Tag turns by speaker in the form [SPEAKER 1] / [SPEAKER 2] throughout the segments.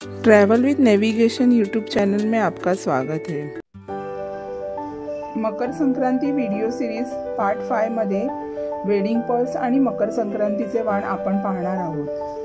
[SPEAKER 1] Travel with navigation YouTube channel में आपका स्वागत है। Makar Sankranti video series part 5 मध्ये वेडिंग पर्स आणि मकर संक्रांतीचे वाण आपण पाहणार आहोत।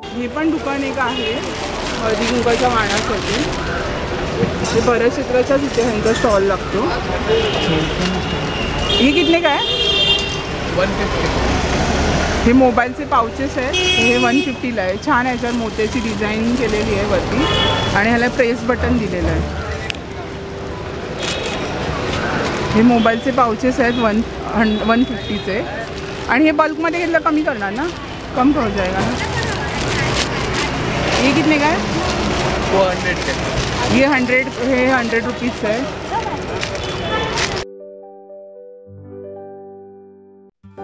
[SPEAKER 1] हे पण दुकान एक आहे हळदी कुंकाच्या वाणासाठी। हे बऱ्याच क्षेत्राच्याच इथे ह्यांचा स्टॉल लागतो। हे कितने का आहे?
[SPEAKER 2] 150।
[SPEAKER 1] हे मोबाईलचे पाउचेस आहेत। हे 150 ला आहे। छान याच्यावर मोत्याची डिझाईन केलेली आहे वरती आणि ह्याला प्रेस बटन दिलेलं आहे। हे मोबाईलचे पाउचेस आहेत 150 चे आणि हे बल्कमध्ये घेतलं कमी करणार ना, कम हो जाएगा ना। ये कितने का है?
[SPEAKER 2] 200 का।
[SPEAKER 1] ये 100 रुपीज़ है।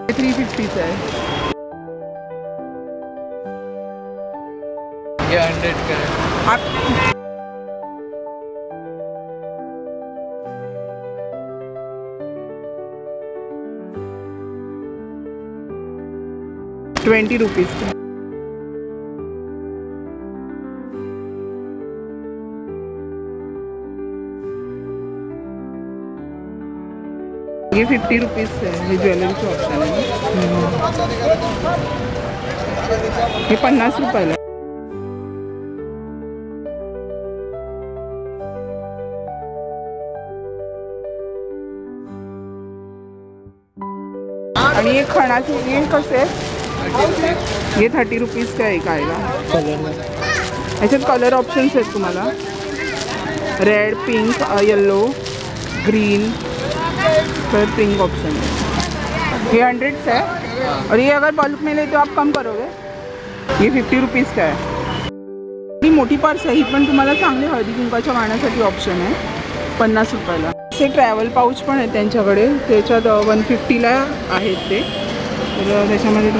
[SPEAKER 1] ये 350 है।
[SPEAKER 2] ये 100 का है।
[SPEAKER 1] आप 20 रुपीज़ का। ये 50 रुपीज़ है। ये ज्वेलरी का ऑप्शन है। ये 50 रुपये। आणि ये खणाचे ये कसे आहे? ये 30 रुपीज़ का एक आएगा। याच्यात कलर ऑप्शन्स आहेत तुम्हाला, रेड, पिंक, येलो, ग्रीन, फिर पिंक ऑप्शन है। ये 100 है और ये अगर बल्क में ले तो आप कम करोगे। ये 50 रुपीज़ का है। ही मोठी पर्स आहे, ही पण तुम्हाला चांगली हळदी कुंकाच्या वाणासाठी ऑप्शन आहे 50 रुपयाला। असे ट्रॅव्हल पाऊच पण आहे त्यांच्याकडे, त्याच्यात 150 ला आहेत ते। तर त्याच्यामध्ये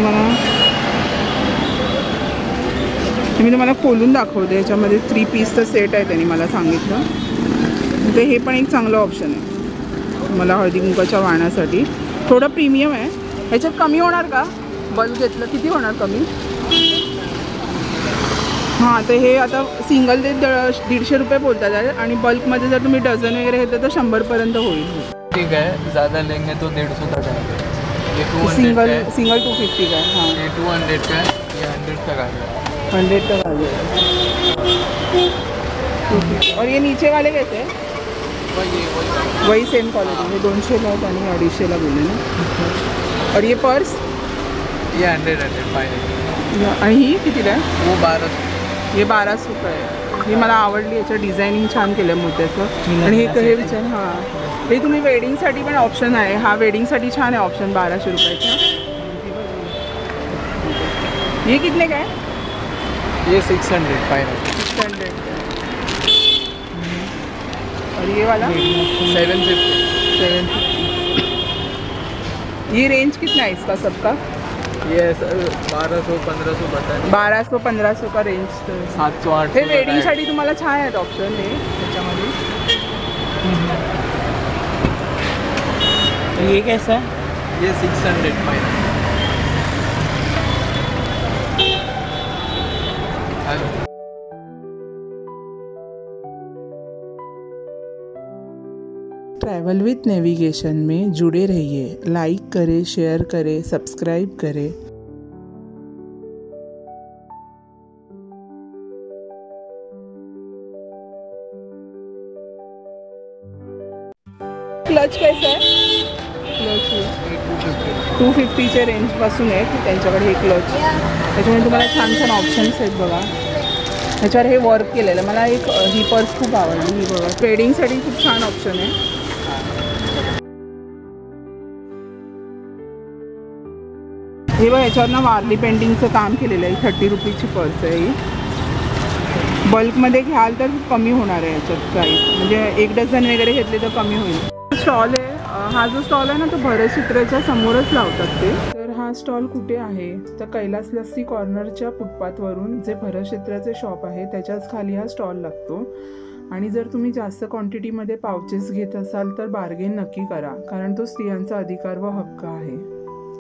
[SPEAKER 1] मी तुम्हाला खोलून दाखवते। याच्यामध्ये 3 पीसचं सेट आहे त्यांनी मला सांगितलं। तर हे पण एक चांगलं ऑप्शन आहे मला हळदी कुंकाच्या वाणासाठी। थोडं प्रीमियम आहे। ह्याच्यात कमी होणार का? बल्क घेतलं किती होणार कमी? हां, तर हे आता सिंगल ते 150 रुपये बोलतात आहे आणि बल्कमध्ये जर तुम्ही डझन वगैरे घेतलं तर 100 पर्यंत होईल।
[SPEAKER 2] ठीक है, ज़्यादा लेंगे तो 150 तक आएगा। ये 200
[SPEAKER 1] सिंगल
[SPEAKER 2] का है।
[SPEAKER 1] 250 का है। हाँ,
[SPEAKER 2] ये 200 का है। ये 100 तक आएगा।
[SPEAKER 1] 100 तक आ जाएगा। और ये नीचे वाले कैसे हैं? वही सेम क्वालिटी में 200 ला आणि 250 ला बोलले ना। और ये पर्स
[SPEAKER 2] ये 100 फाइनल।
[SPEAKER 1] आणि ही कितीला आहे?
[SPEAKER 2] वो 12।
[SPEAKER 1] हे 1200 रुपये आहे। ही मला आवडली, याचं डिझायनिंग छान केलं मोत्याचं। आणि हे विचार हां, हे तुम्ही वेडिंगसाठी पण ऑप्शन आहे। हा वेडिंगसाठी छान आहे ऑप्शन 1200 रुपयाचा। ये कितने का है?
[SPEAKER 2] ये 600 फाइनल।
[SPEAKER 1] 600। और ये वाला
[SPEAKER 2] 750।
[SPEAKER 1] ये रेंज कितना है इसका सबका?
[SPEAKER 2] ये 1200-1500 बता नहीं।
[SPEAKER 1] 1200-1500 का रेंज।
[SPEAKER 2] 700-800
[SPEAKER 1] हे वेडिंगसाठी तुम्हाला छान आहेत ऑप्शन हे त्याच्यामध्ये। ये कैसा है?
[SPEAKER 2] ये 600 फाइनल।
[SPEAKER 1] ट्रैवल विथ नेविगेशन में जुड़े रहिए। लाइक करें, शेयर करें, सब्सक्राइब करें। क्लच कैसा है? क्लच 250च्या रेंजपासून आहे त्यांच्याकडे हे क्लच। त्याच्यामध्ये तुम्हाला छान छान ऑप्शन्स आहेत बघा। ह्याच्यावर हे वर्क केलेलं मला एक ही पर्स खूप आवडली। ही बघा, ट्रेडिंगसाठी खूप छान ऑप्शन आहे। हे बघा, याच्यावर ना वारली पेंटिंगचं काम केलेलं आहे। 30 रुपीची पर्स आहे ही। बल्कमध्ये घ्याल तर कमी होणार आहे याच्यात प्राईस, म्हणजे 1 डझन वगैरे घेतले तर कमी होईल। स्टॉल आहे, हा जो स्टॉल आहे ना तो भरतचित्राच्या समोरच लावतात ते। तर हा स्टॉल कुठे आहे तर कैलास लस्सी कॉर्नरच्या फुटपाथवरून जे भरत क्षेत्राचे शॉप आहे त्याच्याच खाली हा स्टॉल लागतो. आणि जर तुम्ही जास्त क्वांटिटीमध्ये पाउचेस घेत असाल तर बार्गेन नक्की करा, कारण तो स्त्रियांचा अधिकार व हक्क आहे.